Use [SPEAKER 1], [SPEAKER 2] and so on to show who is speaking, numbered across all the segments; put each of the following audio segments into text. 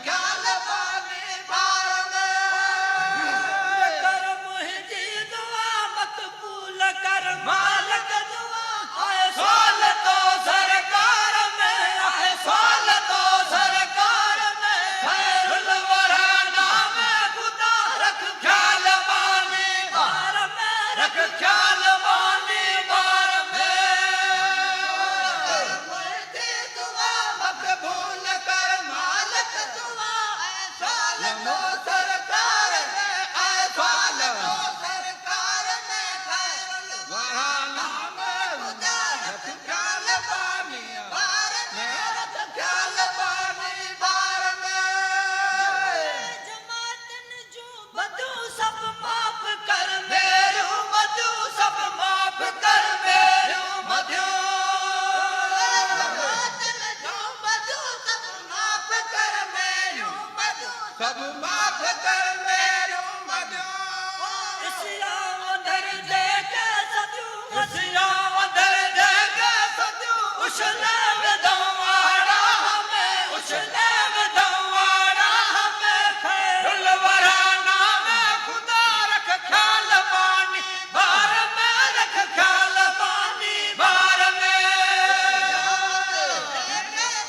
[SPEAKER 1] ख्याल पानी बार में
[SPEAKER 2] कर मुझी दुआ मकबूल कर मालिक दुआ आए
[SPEAKER 1] साल तो सरकार में आए साल तो सरकार में खैरुल वरा नाम खुदा रख ख्याल पानी बार में रख ख्याल पानी बार में मुझे दुआ मकबूल कर मालिक दुआ साल तो सरकार में आए साल तो सरकार में खैरुल वरा नाम खुदा रख ख्याल पानी बार में रख ख्याल पानी बार में
[SPEAKER 2] जमातन जो बदू सब माफ कर
[SPEAKER 1] मेरू मधु सब माफ कर मेरू मधु जो मधु सब माफ कर मेरू मधु सब माफ कर मेरू मधु
[SPEAKER 2] इसिया अंदर दे के सजू
[SPEAKER 1] खुशियां अंदर देगा सजू उछले विदवाड़ा हमें उछले विदवाड़ा हमें खैरुल वरा नाम खुदा रख ख्याल पानी बार में रख ख्याल पानी बार में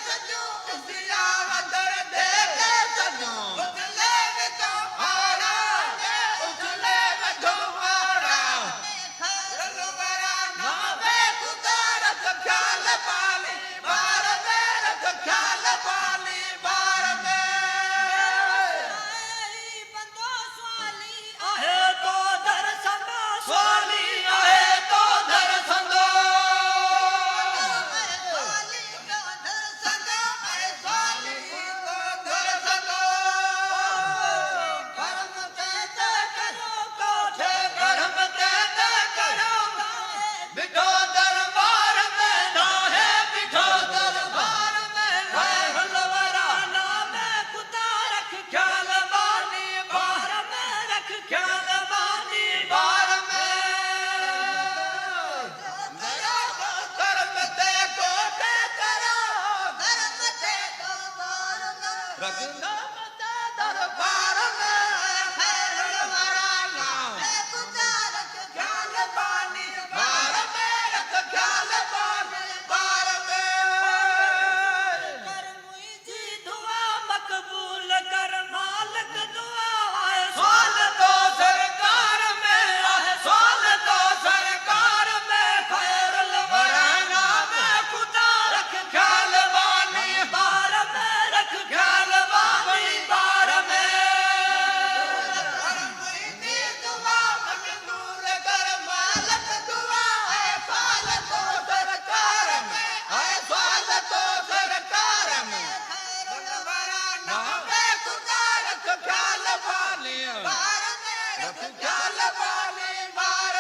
[SPEAKER 1] सजू खुशियां अंदर देगा सजू उछले विदवाड़ा हमें उछले विदवाड़ा खैरुल वरा नाम खुदा रख ख्याल पानी बार में रख ख्याल पानी बार में
[SPEAKER 2] बंदो स्वाली आहे तो दर संगा
[SPEAKER 1] स्वाली आए तो दर संगो
[SPEAKER 2] स्वाली तो दर संगा
[SPEAKER 1] आए स्वाली तो दर संगो कर्म तेते करो कोठे कर्म तेते करो बिठो दरबार में नाहे बिठो दरबार में खैरुल वरा नाम खुदा रख ख्याल पानी बार में रख ख्याल पानी बार में कर्म ते कोठे करो
[SPEAKER 2] धर्म ते तो बार
[SPEAKER 1] रखना मते दरबार में खैरुल वरा नाम
[SPEAKER 2] खुदा रख
[SPEAKER 1] ख्याल पानी बार में रख ख्याल पानी बार में
[SPEAKER 2] कर मुझी दुआ मकबूल कर मालिक दुआ आए
[SPEAKER 1] साल तो सरकार में आए साल तो सरकार में खैरुल वरा नाम खुदा रख ख्याल पानी बार में रख ख्याल पानी बार में दुआ मकबूल कर मालिक दुआ है साल तो सरकार में है साल तो सरकार में खैरुल वरा नाम खुदा रख ख्याल पानी
[SPEAKER 2] बार में
[SPEAKER 1] रख ख्याल पानी बार